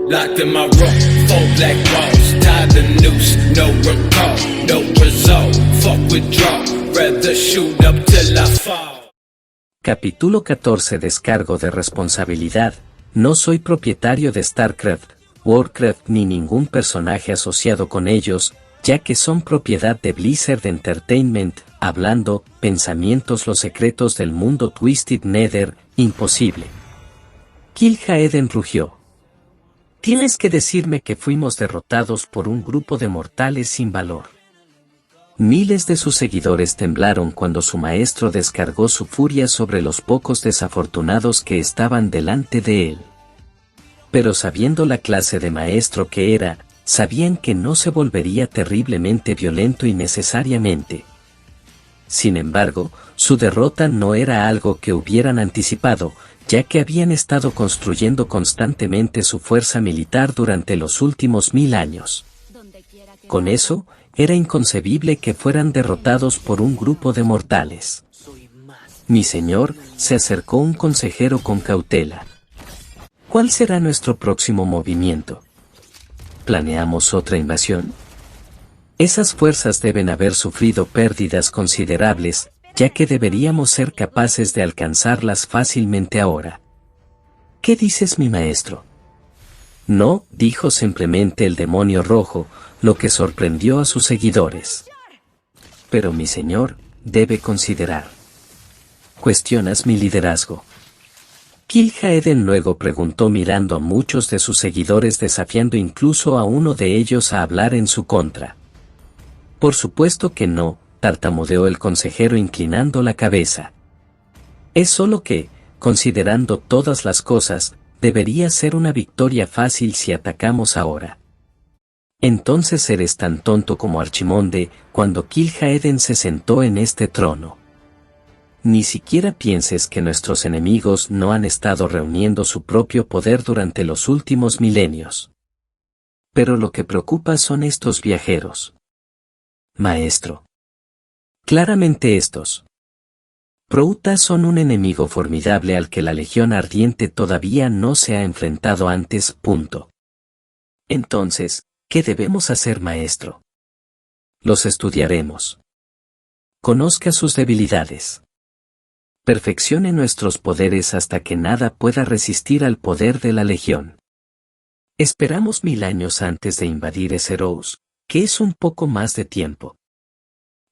Locked in my room, 4 black walls, tied the noose, no recall, no result, fuck withdraw, rather shoot up till I fall. Capítulo 14. Descargo de responsabilidad. No soy propietario de StarCraft, Warcraft ni ningún personaje asociado con ellos, ya que son propiedad de Blizzard Entertainment. Hablando, pensamientos los secretos del mundo Twisted Nether, imposible. Kil'jaeden rugió. Tienes que decirme que fuimos derrotados por un grupo de mortales sin valor. Miles de sus seguidores temblaron cuando su maestro descargó su furia sobre los pocos desafortunados que estaban delante de él. Pero sabiendo la clase de maestro que era, sabían que no se volvería terriblemente violento innecesariamente. Sin embargo, su derrota no era algo que hubieran anticipado, ya que habían estado construyendo constantemente su fuerza militar durante los últimos 1000 años. Con eso, era inconcebible que fueran derrotados por un grupo de mortales. Mi señor, se acercó un consejero con cautela. ¿Cuál será nuestro próximo movimiento? ¿Planeamos otra invasión? Esas fuerzas deben haber sufrido pérdidas considerables, ya que deberíamos ser capaces de alcanzarlas fácilmente ahora. ¿Qué dices, mi maestro? No, dijo simplemente el demonio rojo, lo que sorprendió a sus seguidores. Pero mi señor, debe considerar. ¿Cuestionas mi liderazgo? Kil'jaeden luego preguntó mirando a muchos de sus seguidores desafiando incluso a uno de ellos a hablar en su contra. Por supuesto que no, tartamudeó el consejero inclinando la cabeza. Es solo que, considerando todas las cosas, debería ser una victoria fácil si atacamos ahora. Entonces eres tan tonto como Archimonde, cuando Kil'jaeden se sentó en este trono. Ni siquiera pienses que nuestros enemigos no han estado reuniendo su propio poder durante los últimos milenios. Pero lo que preocupa son estos viajeros. Maestro. Claramente estos Proutas son un enemigo formidable al que la Legión Ardiente todavía no se ha enfrentado antes. Punto. Entonces, ¿qué debemos hacer, maestro? Los estudiaremos. Conozca sus debilidades. Perfeccione nuestros poderes hasta que nada pueda resistir al poder de la Legión. Esperamos 1000 años antes de invadir Esseros, que es un poco más de tiempo.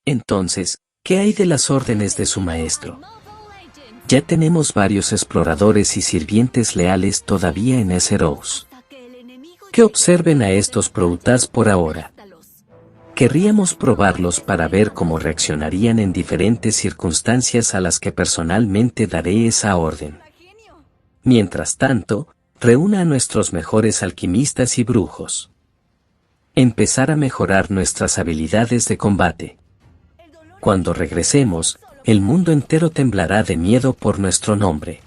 Entonces, ¿qué hay de las órdenes de su maestro? Ya tenemos varios exploradores y sirvientes leales todavía en Esseros. Que observen a estos Proutas por ahora. Querríamos probarlos para ver cómo reaccionarían en diferentes circunstancias a las que personalmente daré esa orden. Mientras tanto, reúna a nuestros mejores alquimistas y brujos. Empezar a mejorar nuestras habilidades de combate. Cuando regresemos, el mundo entero temblará de miedo por nuestro nombre.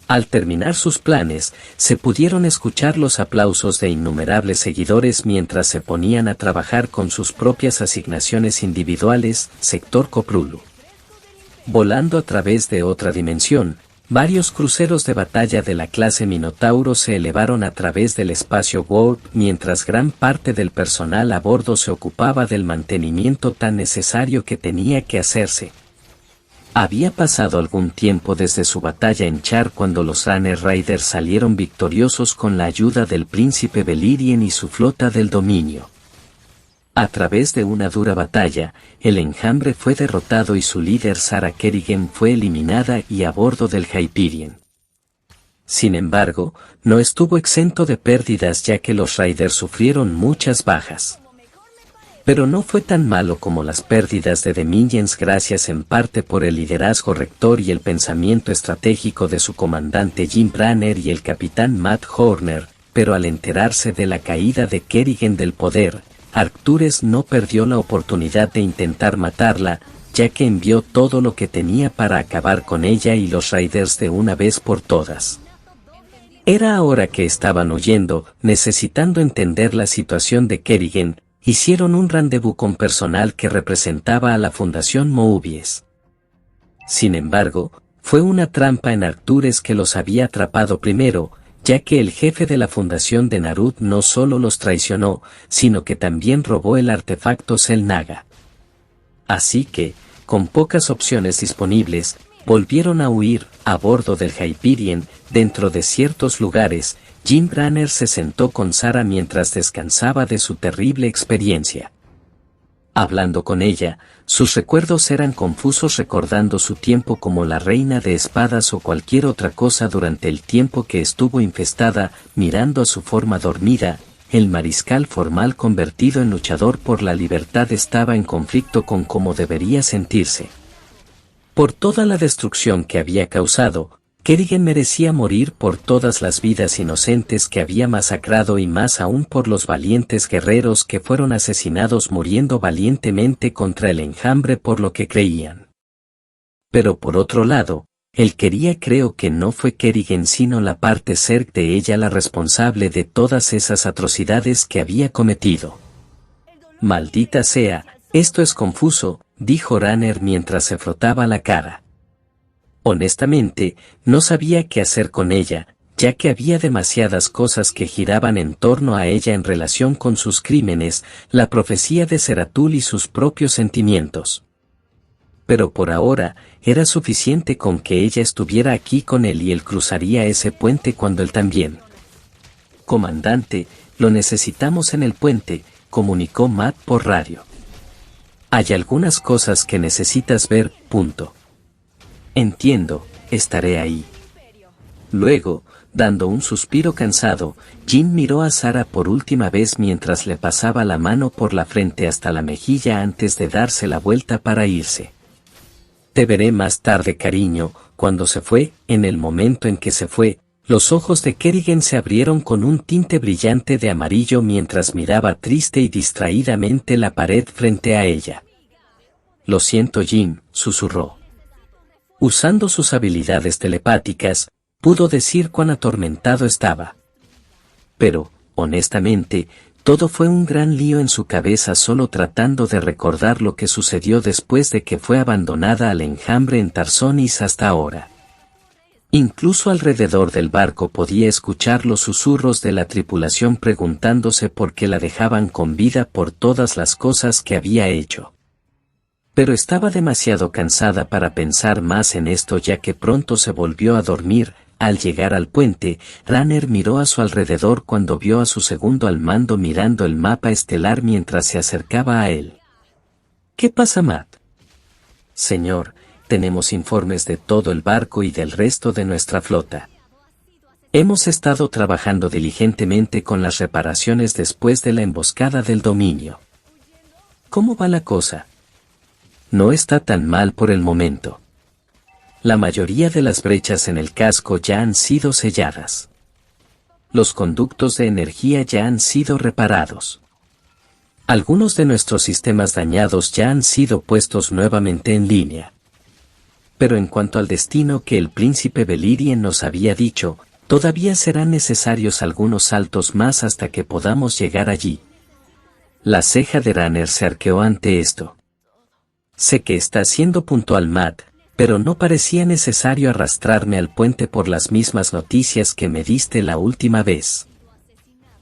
Al terminar sus planes, se pudieron escuchar los aplausos de innumerables seguidores mientras se ponían a trabajar con sus propias asignaciones individuales. Sector Coprulu. Volando a través de otra dimensión, varios cruceros de batalla de la clase Minotauro se elevaron a través del espacio Warp mientras gran parte del personal a bordo se ocupaba del mantenimiento tan necesario que tenía que hacerse. Había pasado algún tiempo desde su batalla en Char cuando los Runner Riders salieron victoriosos con la ayuda del príncipe Beleriand y su flota del dominio. A través de una dura batalla, el enjambre fue derrotado y su líder Sara Kerrigan fue eliminada y a bordo del Hyperion. Sin embargo, no estuvo exento de pérdidas ya que los Riders sufrieron muchas bajas. Pero no fue tan malo como las pérdidas de The Minions gracias en parte por el liderazgo rector y el pensamiento estratégico de su comandante Jim Branner y el capitán Matt Horner, pero al enterarse de la caída de Kerrigan del poder, Arcturus no perdió la oportunidad de intentar matarla, ya que envió todo lo que tenía para acabar con ella y los Raiders de una vez por todas. Era ahora que estaban huyendo, necesitando entender la situación de Kerrigan, hicieron un rendezvous con personal que representaba a la Fundación Mobius. Sin embargo, fue una trampa en Arcturus que los había atrapado primero, ya que el jefe de la fundación de Narut no solo los traicionó, sino que también robó el artefacto Cell Naga. Así que, con pocas opciones disponibles, volvieron a huir a bordo del Hyperion. Dentro de ciertos lugares, Jim Branner se sentó con Sarah mientras descansaba de su terrible experiencia. Hablando con ella, sus recuerdos eran confusos, recordando su tiempo como la reina de espadas o cualquier otra cosa durante el tiempo que estuvo infestada. Mirando a su forma dormida, el mariscal formal convertido en luchador por la libertad estaba en conflicto con cómo debería sentirse. Por toda la destrucción que había causado, Kerrigan merecía morir por todas las vidas inocentes que había masacrado y más aún por los valientes guerreros que fueron asesinados muriendo valientemente contra el enjambre por lo que creían. Pero por otro lado, él creo que no fue Kerrigan sino la parte Zerg de ella la responsable de todas esas atrocidades que había cometido. Maldita sea, esto es confuso, dijo Ranner mientras se frotaba la cara. Honestamente, no sabía qué hacer con ella, ya que había demasiadas cosas que giraban en torno a ella en relación con sus crímenes, la profecía de Zeratul y sus propios sentimientos. Pero por ahora, era suficiente con que ella estuviera aquí con él y él cruzaría ese puente cuando él también. Comandante, lo necesitamos en el puente, comunicó Matt por radio. Hay algunas cosas que necesitas ver, punto. Entiendo, estaré ahí. Luego, dando un suspiro cansado, Jim miró a Sarah por última vez mientras le pasaba la mano por la frente hasta la mejilla antes de darse la vuelta para irse. Te veré más tarde, cariño. Cuando se fue, en el momento en que se fue, los ojos de Kerrigan se abrieron con un tinte brillante de amarillo mientras miraba triste y distraídamente la pared frente a ella. Lo siento, Jim, susurró. Usando sus habilidades telepáticas, pudo decir cuán atormentado estaba. Pero, honestamente, todo fue un gran lío en su cabeza solo tratando de recordar lo que sucedió después de que fue abandonada al enjambre en Tarsonis hasta ahora. Incluso alrededor del barco podía escuchar los susurros de la tripulación preguntándose por qué la dejaban con vida por todas las cosas que había hecho. Pero estaba demasiado cansada para pensar más en esto, ya que pronto se volvió a dormir. Al llegar al puente, Ranner miró a su alrededor cuando vio a su segundo al mando mirando el mapa estelar mientras se acercaba a él. ¿Qué pasa, Matt? Señor, tenemos informes de todo el barco y del resto de nuestra flota. Hemos estado trabajando diligentemente con las reparaciones después de la emboscada del dominio. ¿Cómo va la cosa? No está tan mal por el momento. La mayoría de las brechas en el casco ya han sido selladas. Los conductos de energía ya han sido reparados. Algunos de nuestros sistemas dañados ya han sido puestos nuevamente en línea. Pero en cuanto al destino que el príncipe Belirien nos había dicho, todavía serán necesarios algunos saltos más hasta que podamos llegar allí. La ceja de Ranner se arqueó ante esto. Sé que está siendo puntual, Matt, pero no parecía necesario arrastrarme al puente por las mismas noticias que me diste la última vez.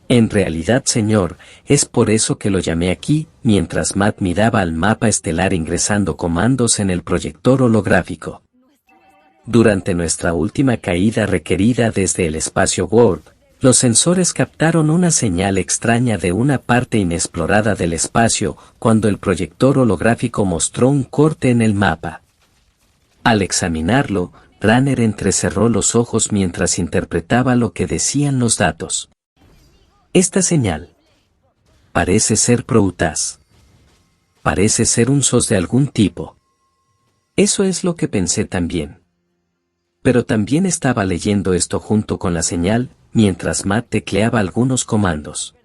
En realidad, señor, es por eso que lo llamé aquí, mientras Matt miraba al mapa estelar ingresando comandos en el proyector holográfico. Durante nuestra última caída requerida desde el espacio Warp, los sensores captaron una señal extraña de una parte inexplorada del espacio cuando el proyector holográfico mostró un corte en el mapa. Al examinarlo, Ranner entrecerró los ojos mientras interpretaba lo que decían los datos. Esta señal parece ser Proutaz. Parece ser un SOS de algún tipo. Eso es lo que pensé también. Pero también estaba leyendo esto junto con la señal, mientras Matt tecleaba algunos comandos.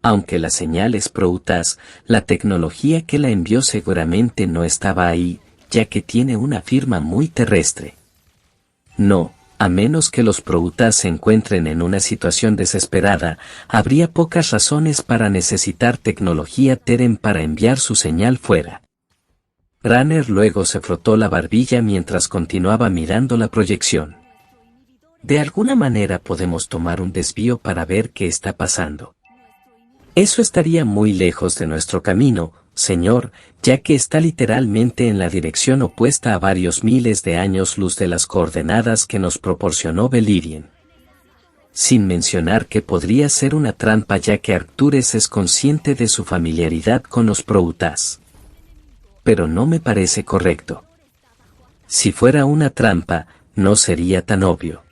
Aunque la señal es Proutaz, la tecnología que la envió seguramente no estaba ahí, ya que tiene una firma muy terrestre. No, a menos que los Proutaz se encuentren en una situación desesperada, habría pocas razones para necesitar tecnología Terran para enviar su señal fuera. Ranner luego se frotó la barbilla mientras continuaba mirando la proyección. De alguna manera podemos tomar un desvío para ver qué está pasando. Eso estaría muy lejos de nuestro camino, Señor, ya que está literalmente en la dirección opuesta a varios miles de años luz de las coordenadas que nos proporcionó Beleriand. Sin mencionar que podría ser una trampa ya que Arcturus es consciente de su familiaridad con los Proutas. Pero no me parece correcto. Si fuera una trampa, no sería tan obvio.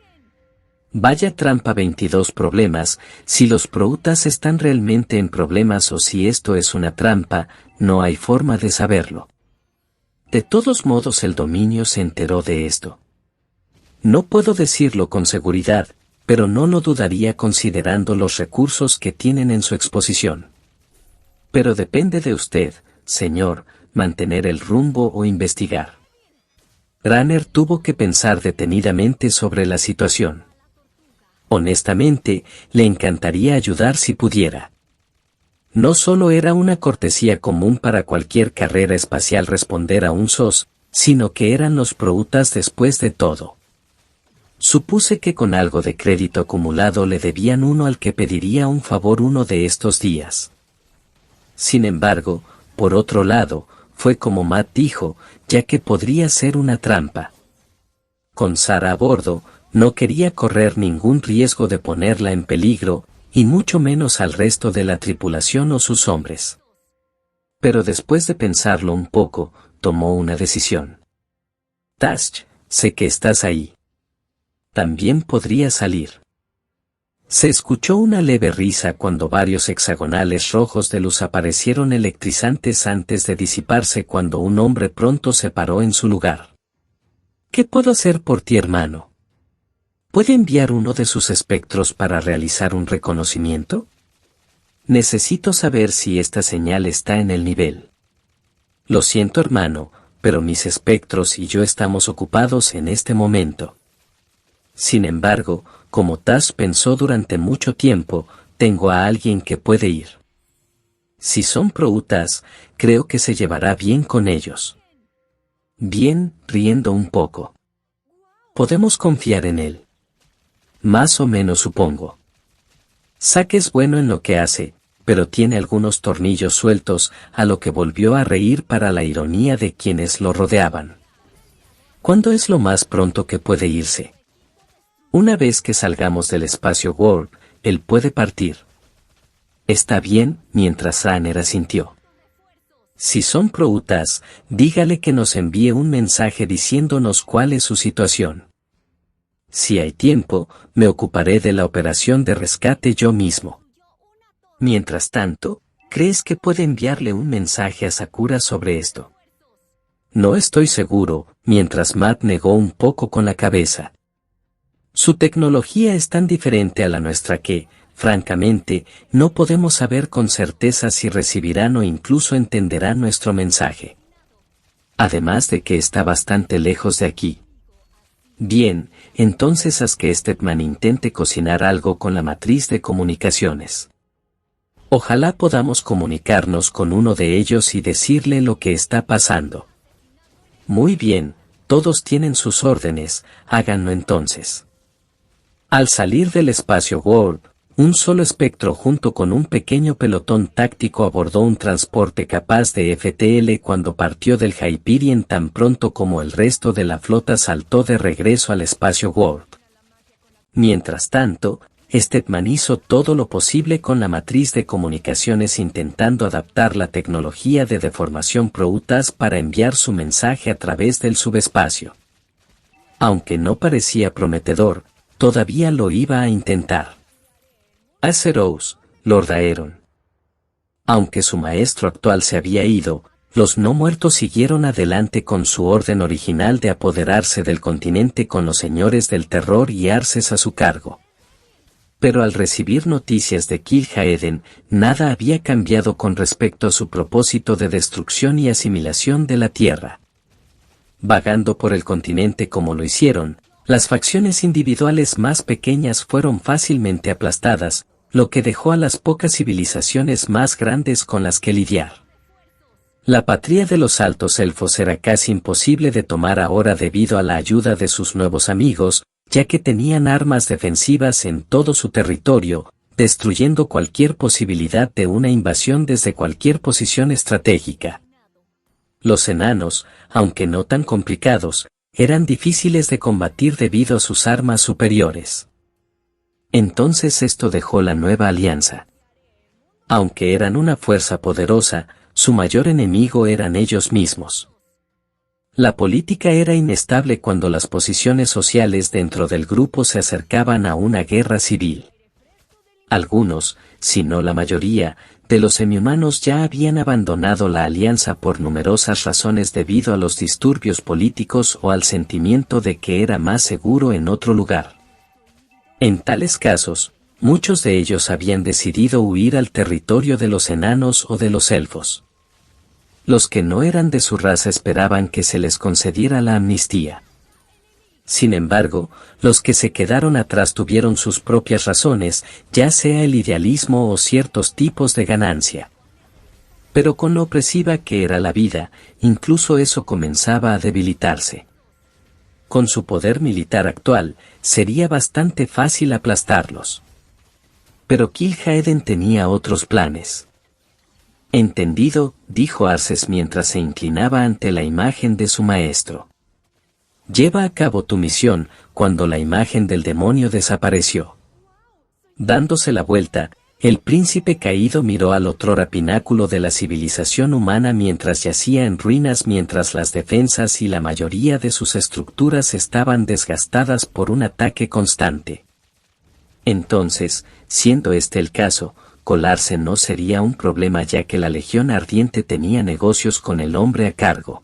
Vaya trampa 22 problemas, si los Proutas están realmente en problemas o si esto es una trampa, no hay forma de saberlo. De todos modos el dominio se enteró de esto. No puedo decirlo con seguridad, pero no lo dudaría considerando los recursos que tienen en su exposición. Pero depende de usted, señor, mantener el rumbo o investigar. Ranner tuvo que pensar detenidamente sobre la situación. Honestamente, le encantaría ayudar si pudiera. No solo era una cortesía común para cualquier carrera espacial responder a un SOS, sino que eran los Proutas después de todo. Supuse que con algo de crédito acumulado le debían uno al que pediría un favor uno de estos días. Sin embargo, por otro lado, fue como Matt dijo, ya que podría ser una trampa. Con Sarah a bordo, no quería correr ningún riesgo de ponerla en peligro, y mucho menos al resto de la tripulación o sus hombres. Pero después de pensarlo un poco, tomó una decisión. Tash, sé que estás ahí. También podría salir. Se escuchó una leve risa cuando varios hexagonales rojos de luz aparecieron electrizantes antes de disiparse cuando un hombre pronto se paró en su lugar. ¿Qué puedo hacer por ti, hermano? ¿Puede enviar uno de sus espectros para realizar un reconocimiento? Necesito saber si esta señal está en el nivel. Lo siento, hermano, pero mis espectros y yo estamos ocupados en este momento. Sin embargo, como Tash pensó durante mucho tiempo, tengo a alguien que puede ir. Si son Proutas, creo que se llevará bien con ellos. Bien, riendo un poco. Podemos confiar en él. Más o menos supongo. Zack es bueno en lo que hace, pero tiene algunos tornillos sueltos, a lo que volvió a reír para la ironía de quienes lo rodeaban. ¿Cuándo es lo más pronto que puede irse? Una vez que salgamos del espacio World, él puede partir. Está bien, mientras Ranner asintió. Si son Proutas, dígale que nos envíe un mensaje diciéndonos cuál es su situación. Si hay tiempo, me ocuparé de la operación de rescate yo mismo. Mientras tanto, ¿crees que puede enviarle un mensaje a Sakura sobre esto? No estoy seguro, mientras Matt negó un poco con la cabeza. Su tecnología es tan diferente a la nuestra que, francamente, no podemos saber con certeza si recibirán o incluso entenderán nuestro mensaje. Además de que está bastante lejos de aquí. Bien, entonces haz que Stedman intente cocinar algo con la matriz de comunicaciones. Ojalá podamos comunicarnos con uno de ellos y decirle lo que está pasando. Muy bien, todos tienen sus órdenes, háganlo entonces. Al salir del espacio World, un solo espectro junto con un pequeño pelotón táctico abordó un transporte capaz de FTL cuando partió del Hyperion tan pronto como el resto de la flota saltó de regreso al espacio World. Mientras tanto, Stedman hizo todo lo posible con la matriz de comunicaciones intentando adaptar la tecnología de deformación Proutas para enviar su mensaje a través del subespacio. Aunque no parecía prometedor, todavía lo iba a intentar. Azeroth, Lord Aeron. Aunque su maestro actual se había ido, los no muertos siguieron adelante con su orden original de apoderarse del continente con los señores del terror y Arces a su cargo. Pero al recibir noticias de Kil'jaeden, nada había cambiado con respecto a su propósito de destrucción y asimilación de la Tierra. Vagando por el continente como lo hicieron, las facciones individuales más pequeñas fueron fácilmente aplastadas, lo que dejó a las pocas civilizaciones más grandes con las que lidiar. La patria de los altos elfos era casi imposible de tomar ahora debido a la ayuda de sus nuevos amigos, ya que tenían armas defensivas en todo su territorio, destruyendo cualquier posibilidad de una invasión desde cualquier posición estratégica. Los enanos, aunque no tan complicados, eran difíciles de combatir debido a sus armas superiores. Entonces esto dejó la nueva alianza. Aunque eran una fuerza poderosa, su mayor enemigo eran ellos mismos. La política era inestable cuando las posiciones sociales dentro del grupo se acercaban a una guerra civil. Algunos, si no la mayoría, de los semihumanos ya habían abandonado la alianza por numerosas razones debido a los disturbios políticos o al sentimiento de que era más seguro en otro lugar. En tales casos, muchos de ellos habían decidido huir al territorio de los enanos o de los elfos. Los que no eran de su raza esperaban que se les concediera la amnistía. Sin embargo, los que se quedaron atrás tuvieron sus propias razones, ya sea el idealismo o ciertos tipos de ganancia. Pero con lo opresiva que era la vida, incluso eso comenzaba a debilitarse. Con su poder militar actual, sería bastante fácil aplastarlos. Pero Kil'jaeden tenía otros planes. Entendido, dijo Arces mientras se inclinaba ante la imagen de su maestro. Lleva a cabo tu misión. Cuando la imagen del demonio desapareció. Dándose la vuelta, el príncipe caído miró al otrora pináculo de la civilización humana mientras yacía en ruinas, mientras las defensas y la mayoría de sus estructuras estaban desgastadas por un ataque constante. Entonces, siendo este el caso, colarse no sería un problema ya que la Legión Ardiente tenía negocios con el hombre a cargo.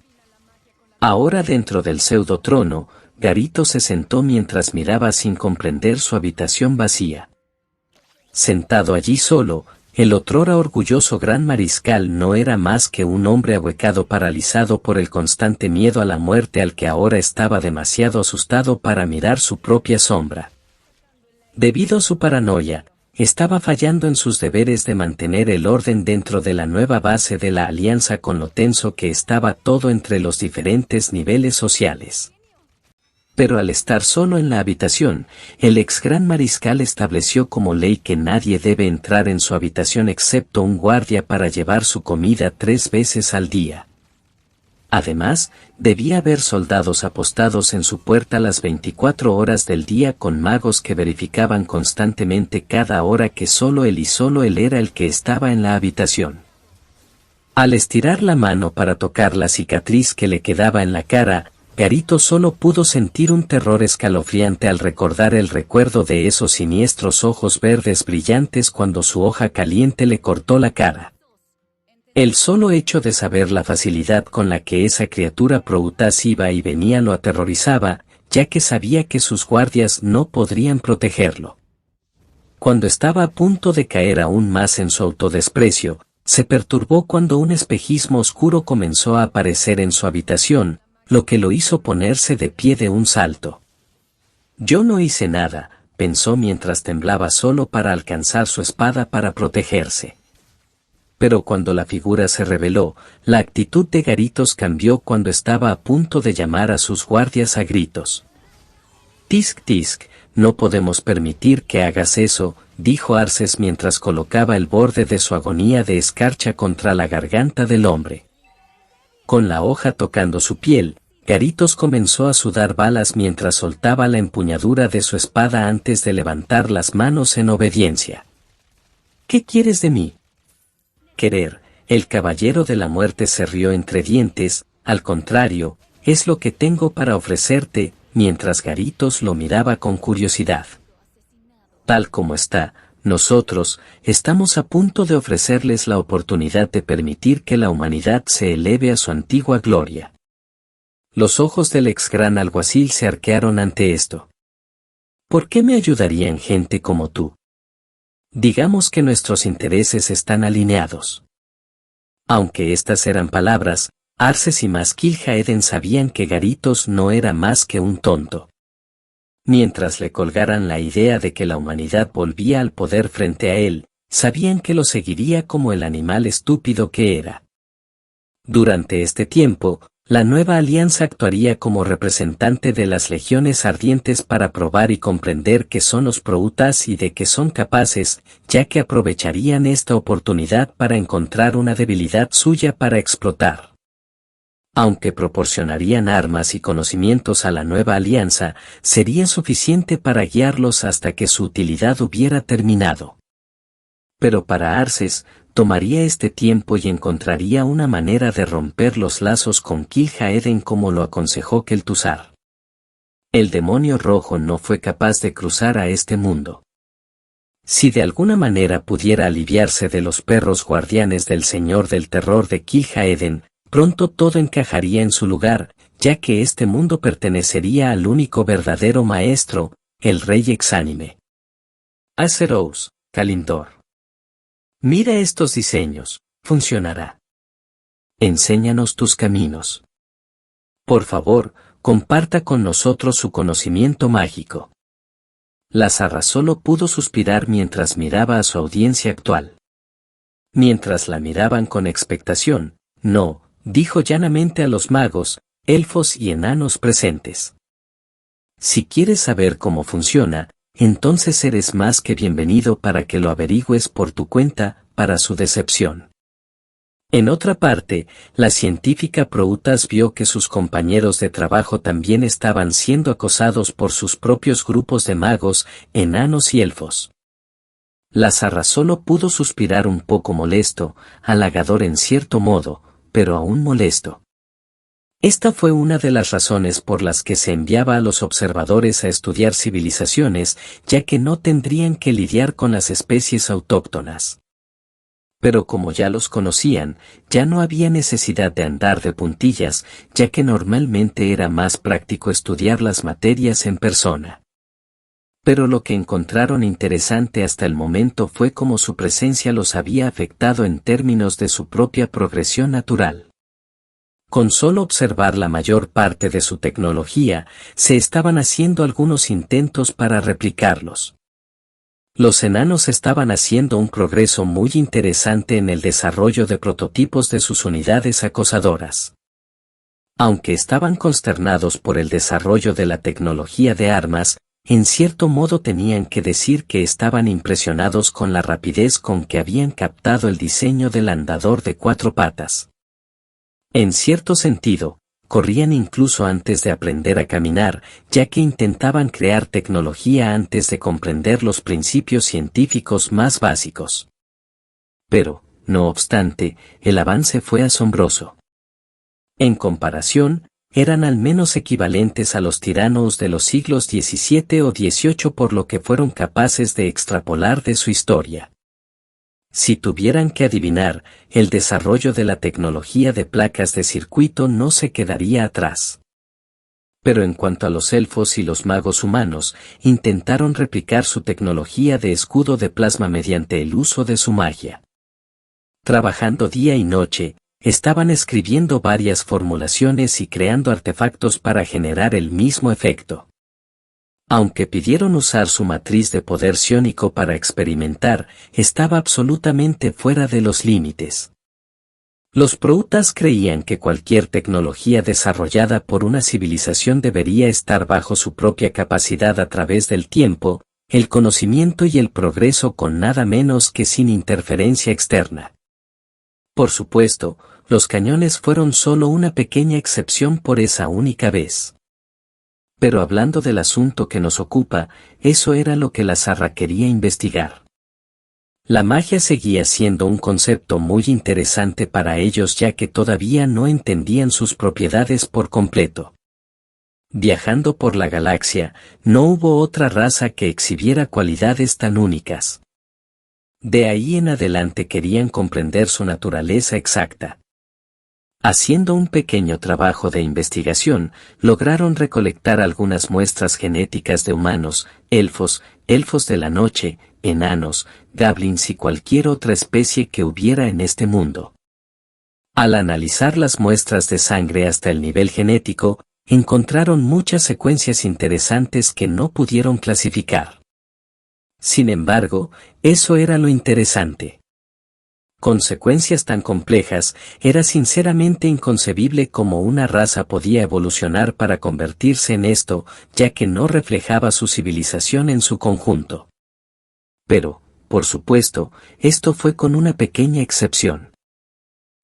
Ahora dentro del pseudo trono, Garito se sentó mientras miraba sin comprender su habitación vacía. Sentado allí solo, el otrora orgulloso gran mariscal no era más que un hombre ahuecado paralizado por el constante miedo a la muerte al que ahora estaba demasiado asustado para mirar su propia sombra. Debido a su paranoia, estaba fallando en sus deberes de mantener el orden dentro de la nueva base de la alianza con lo tenso que estaba todo entre los diferentes niveles sociales. Pero al estar solo en la habitación, el ex gran mariscal estableció como ley que nadie debe entrar en su habitación excepto un guardia para llevar su comida 3 veces al día. Además, debía haber soldados apostados en su puerta las 24 horas del día con magos que verificaban constantemente cada hora que solo él era el que estaba en la habitación. Al estirar la mano para tocar la cicatriz que le quedaba en la cara, Garito solo pudo sentir un terror escalofriante al recordar el recuerdo de esos siniestros ojos verdes brillantes cuando su hoja caliente le cortó la cara. El solo hecho de saber la facilidad con la que esa criatura Proutaz iba y venía lo aterrorizaba, ya que sabía que sus guardias no podrían protegerlo. Cuando estaba a punto de caer aún más en su autodesprecio, se perturbó cuando un espejismo oscuro comenzó a aparecer en su habitación, lo que lo hizo ponerse de pie de un salto. Yo no hice nada, pensó mientras temblaba solo para alcanzar su espada para protegerse. Pero cuando la figura se reveló, la actitud de Garitos cambió cuando estaba a punto de llamar a sus guardias a gritos. Tisk tisk, no podemos permitir que hagas eso, dijo Arces mientras colocaba el borde de su agonía de escarcha contra la garganta del hombre. Con la hoja tocando su piel, Garitos comenzó a sudar balas mientras soltaba la empuñadura de su espada antes de levantar las manos en obediencia. ¿Qué quieres de mí? Querer, el caballero de la muerte se rió entre dientes, al contrario, es lo que tengo para ofrecerte, mientras Garitos lo miraba con curiosidad. Tal como está, nosotros, estamos a punto de ofrecerles la oportunidad de permitir que la humanidad se eleve a su antigua gloria. Los ojos del ex gran alguacil se arquearon ante esto. ¿Por qué me ayudarían gente como tú? Digamos que nuestros intereses están alineados. Aunque estas eran palabras, Arces y más Kil'jaeden sabían que Garitos no era más que un tonto. Mientras le colgaran la idea de que la humanidad volvía al poder frente a él, sabían que lo seguiría como el animal estúpido que era. Durante este tiempo, La nueva alianza actuaría como representante de las legiones ardientes para probar y comprender qué son los Proutas y de qué son capaces, ya que aprovecharían esta oportunidad para encontrar una debilidad suya para explotar. Aunque proporcionarían armas y conocimientos a la nueva alianza, sería suficiente para guiarlos hasta que su utilidad hubiera terminado. Pero para Arces, tomaría este tiempo y encontraría una manera de romper los lazos con Kil'jaeden como lo aconsejó Kel'Thuzad. El demonio rojo no fue capaz de cruzar a este mundo. Si de alguna manera pudiera aliviarse de los perros guardianes del Señor del Terror de Kil'jaeden, pronto todo encajaría en su lugar, ya que este mundo pertenecería al único verdadero maestro, el Rey Exánime. Azeroth, Kalimdor. Mira estos diseños, funcionará. Enséñanos tus caminos. Por favor, comparta con nosotros su conocimiento mágico. La Zarra solo pudo suspirar mientras miraba a su audiencia actual. Mientras la miraban con expectación, no, dijo llanamente a los magos, elfos y enanos presentes. Si quieres saber cómo funciona, entonces eres más que bienvenido para que lo averigües por tu cuenta, para su decepción. En otra parte, la científica Proutas vio que sus compañeros de trabajo también estaban siendo acosados por sus propios grupos de magos, enanos y elfos. La Zarra solo pudo suspirar un poco molesto, halagador en cierto modo, pero aún molesto. Esta fue una de las razones por las que se enviaba a los observadores a estudiar civilizaciones, ya que no tendrían que lidiar con las especies autóctonas. Pero como ya los conocían, ya no había necesidad de andar de puntillas, ya que normalmente era más práctico estudiar las materias en persona. Pero lo que encontraron interesante hasta el momento fue cómo su presencia los había afectado en términos de su propia progresión natural. Con solo observar la mayor parte de su tecnología, se estaban haciendo algunos intentos para replicarlos. Los enanos estaban haciendo un progreso muy interesante en el desarrollo de prototipos de sus unidades acosadoras. Aunque estaban consternados por el desarrollo de la tecnología de armas, en cierto modo tenían que decir que estaban impresionados con la rapidez con que habían captado el diseño del andador de 4 patas. En cierto sentido, corrían incluso antes de aprender a caminar, ya que intentaban crear tecnología antes de comprender los principios científicos más básicos. Pero, no obstante, el avance fue asombroso. En comparación, eran al menos equivalentes a los tiranos de los siglos XVII o XVIII por lo que fueron capaces de extrapolar de su historia. Si tuvieran que adivinar, el desarrollo de la tecnología de placas de circuito no se quedaría atrás. Pero en cuanto a los elfos y los magos humanos, intentaron replicar su tecnología de escudo de plasma mediante el uso de su magia. Trabajando día y noche, estaban escribiendo varias formulaciones y creando artefactos para generar el mismo efecto. Aunque pidieron usar su matriz de poder psiónico para experimentar, estaba absolutamente fuera de los límites. Los Proutas creían que cualquier tecnología desarrollada por una civilización debería estar bajo su propia capacidad a través del tiempo, el conocimiento y el progreso con nada menos que sin interferencia externa. Por supuesto, los cañones fueron solo una pequeña excepción por esa única vez. Pero hablando del asunto que nos ocupa, eso era lo que la Zarra quería investigar. La magia seguía siendo un concepto muy interesante para ellos ya que todavía no entendían sus propiedades por completo. Viajando por la galaxia, no hubo otra raza que exhibiera cualidades tan únicas. De ahí en adelante querían comprender su naturaleza exacta. Haciendo un pequeño trabajo de investigación, lograron recolectar algunas muestras genéticas de humanos, elfos, elfos de la noche, enanos, goblins y cualquier otra especie que hubiera en este mundo. Al analizar las muestras de sangre hasta el nivel genético, encontraron muchas secuencias interesantes que no pudieron clasificar. Sin embargo, eso era lo interesante. Consecuencias tan complejas, era sinceramente inconcebible cómo una raza podía evolucionar para convertirse en esto, ya que no reflejaba su civilización en su conjunto. Pero, por supuesto, esto fue con una pequeña excepción.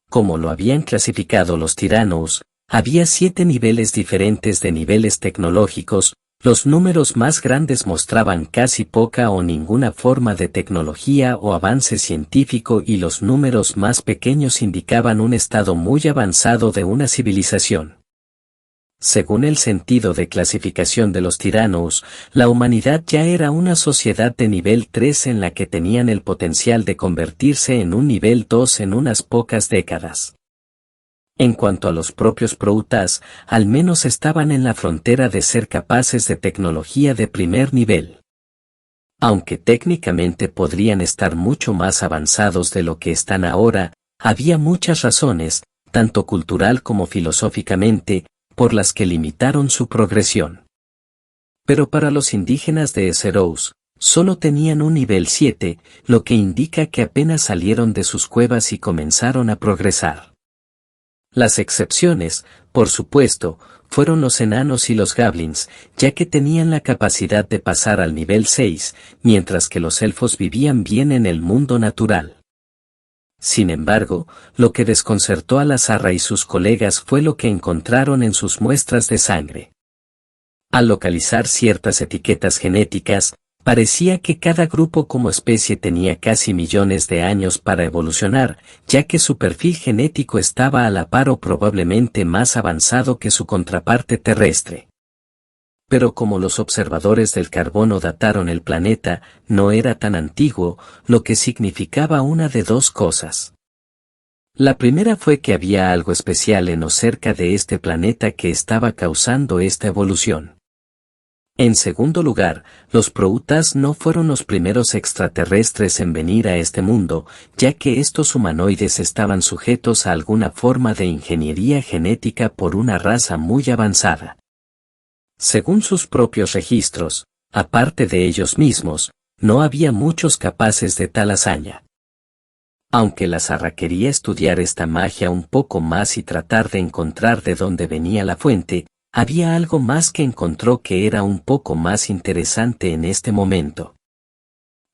Como lo habían clasificado los Tyrannos, había 7 niveles diferentes de niveles tecnológicos. Los números más grandes mostraban casi poca o ninguna forma de tecnología o avance científico y los números más pequeños indicaban un estado muy avanzado de una civilización. Según el sentido de clasificación de los Tyrannos, la humanidad ya era una sociedad de nivel 3 en la que tenían el potencial de convertirse en un nivel 2 en unas pocas décadas. En cuanto a los propios Protoss, al menos estaban en la frontera de ser capaces de tecnología de primer nivel. Aunque técnicamente podrían estar mucho más avanzados de lo que están ahora, había muchas razones, tanto cultural como filosóficamente, por las que limitaron su progresión. Pero para los indígenas de Esseros, solo tenían un nivel 7, lo que indica que apenas salieron de sus cuevas y comenzaron a progresar. Las excepciones, por supuesto, fueron los enanos y los goblins, ya que tenían la capacidad de pasar al nivel 6, mientras que los elfos vivían bien en el mundo natural. Sin embargo, lo que desconcertó a la Zarra y sus colegas fue lo que encontraron en sus muestras de sangre. Al localizar ciertas etiquetas genéticas, parecía que cada grupo como especie tenía casi millones de años para evolucionar, ya que su perfil genético estaba a la par o probablemente más avanzado que su contraparte terrestre. Pero como los observadores del carbono dataron el planeta, no era tan antiguo, lo que significaba una de dos cosas. La primera fue que había algo especial en o cerca de este planeta que estaba causando esta evolución. En segundo lugar, los Protoss no fueron los primeros extraterrestres en venir a este mundo, ya que estos humanoides estaban sujetos a alguna forma de ingeniería genética por una raza muy avanzada. Según sus propios registros, aparte de ellos mismos, no había muchos capaces de tal hazaña. Aunque la Zarra quería estudiar esta magia un poco más y tratar de encontrar de dónde venía la fuente, había algo más que encontró que era un poco más interesante en este momento.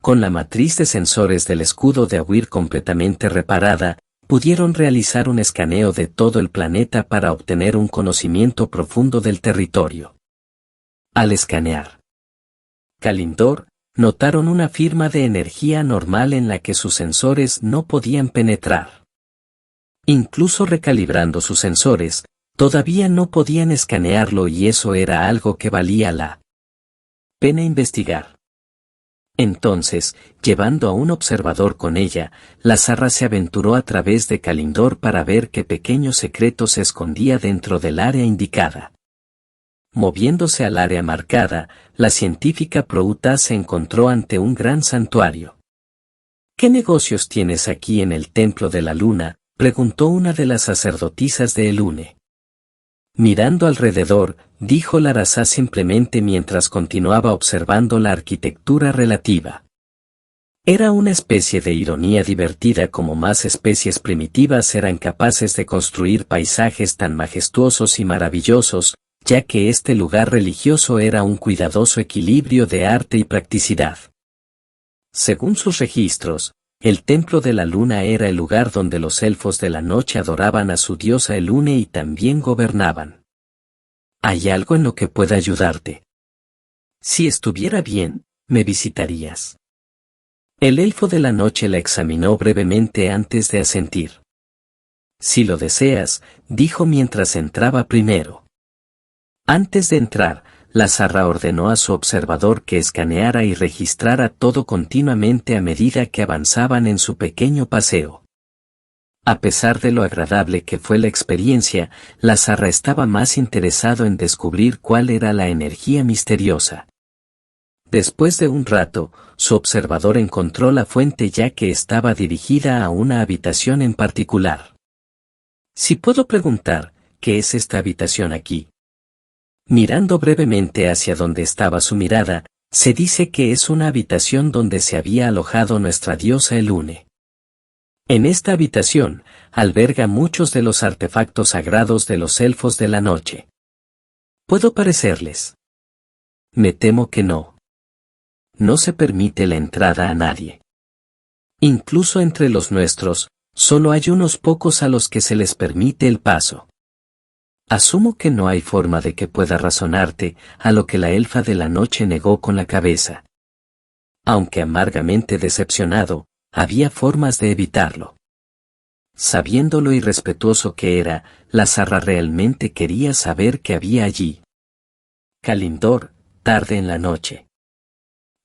Con la matriz de sensores del escudo de Awir completamente reparada, pudieron realizar un escaneo de todo el planeta para obtener un conocimiento profundo del territorio. Al escanear Kalimdor, notaron una firma de energía anormal en la que sus sensores no podían penetrar. Incluso recalibrando sus sensores, todavía no podían escanearlo y eso era algo que valía la pena investigar. Entonces, llevando a un observador con ella, la Zarra se aventuró a través de Kalimdor para ver qué pequeño secreto se escondía dentro del área indicada. Moviéndose al área marcada, la científica Protoss se encontró ante un gran santuario. ¿Qué negocios tienes aquí en el Templo de la Luna?, preguntó una de las sacerdotisas de Elune. Mirando alrededor, dijo Larasá simplemente mientras continuaba observando la arquitectura relativa. Era una especie de ironía divertida como más especies primitivas eran capaces de construir paisajes tan majestuosos y maravillosos, ya que este lugar religioso era un cuidadoso equilibrio de arte y practicidad. Según sus registros, el Templo de la Luna era el lugar donde los elfos de la noche adoraban a su diosa Elune y también gobernaban. ¿Hay algo en lo que pueda ayudarte? Si estuviera bien, me visitarías. El elfo de la noche la examinó brevemente antes de asentir. Si lo deseas, dijo mientras entraba primero. Antes de entrar, la Zarra ordenó a su observador que escaneara y registrara todo continuamente a medida que avanzaban en su pequeño paseo. A pesar de lo agradable que fue la experiencia, la Zarra estaba más interesado en descubrir cuál era la energía misteriosa. Después de un rato, su observador encontró la fuente ya que estaba dirigida a una habitación en particular. Si puedo preguntar, ¿qué es esta habitación aquí? Mirando brevemente hacia donde estaba su mirada, se dice que es una habitación donde se había alojado nuestra diosa Elune. En esta habitación, alberga muchos de los artefactos sagrados de los elfos de la noche. ¿Puedo parecerles? Me temo que no. No se permite la entrada a nadie. Incluso entre los nuestros, solo hay unos pocos a los que se les permite el paso. Asumo que no hay forma de que pueda razonarte, a lo que la elfa de la noche negó con la cabeza. Aunque amargamente decepcionado, había formas de evitarlo. Sabiendo lo irrespetuoso que era, la zarra realmente quería saber qué había allí. Kalimdor, tarde en la noche.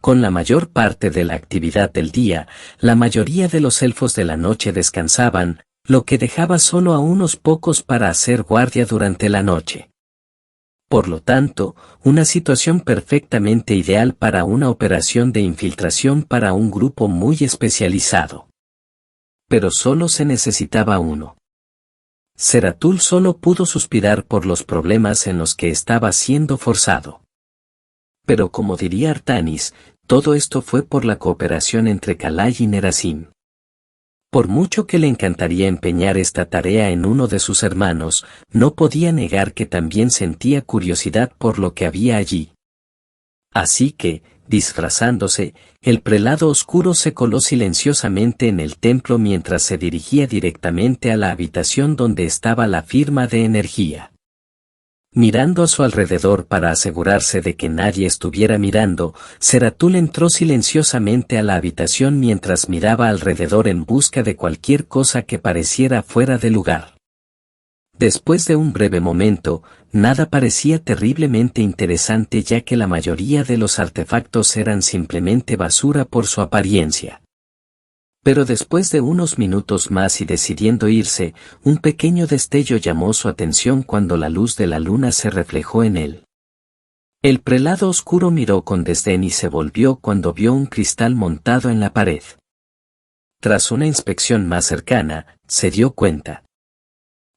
Con la mayor parte de la actividad del día, la mayoría de los elfos de la noche descansaban, lo que dejaba solo a unos pocos para hacer guardia durante la noche. Por lo tanto, una situación perfectamente ideal para una operación de infiltración para un grupo muy especializado. Pero solo se necesitaba uno. Zeratul solo pudo suspirar por los problemas en los que estaba siendo forzado. Pero como diría Artanis, todo esto fue por la cooperación entre Kalai y Nerasim. Por mucho que le encantaría empeñar esta tarea en uno de sus hermanos, no podía negar que también sentía curiosidad por lo que había allí. Así que, disfrazándose, el prelado oscuro se coló silenciosamente en el templo mientras se dirigía directamente a la habitación donde estaba la firma de energía. Mirando a su alrededor para asegurarse de que nadie estuviera mirando, Zeratul entró silenciosamente a la habitación mientras miraba alrededor en busca de cualquier cosa que pareciera fuera de lugar. Después de un breve momento, nada parecía terriblemente interesante ya que la mayoría de los artefactos eran simplemente basura por su apariencia. Pero después de unos minutos más y decidiendo irse, un pequeño destello llamó su atención cuando la luz de la luna se reflejó en él. El prelado oscuro miró con desdén y se volvió cuando vio un cristal montado en la pared. Tras una inspección más cercana, se dio cuenta.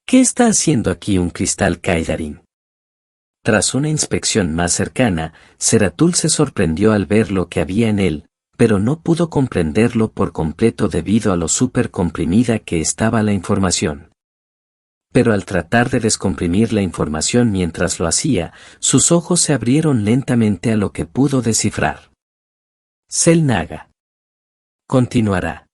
¿Qué está haciendo aquí un cristal Kaidarin? Tras una inspección más cercana, Zeratul se sorprendió al ver lo que había en él, pero no pudo comprenderlo por completo debido a lo súper comprimida que estaba la información. Pero al tratar de descomprimir la información mientras lo hacía, sus ojos se abrieron lentamente a lo que pudo descifrar. Xel'Naga. Continuará.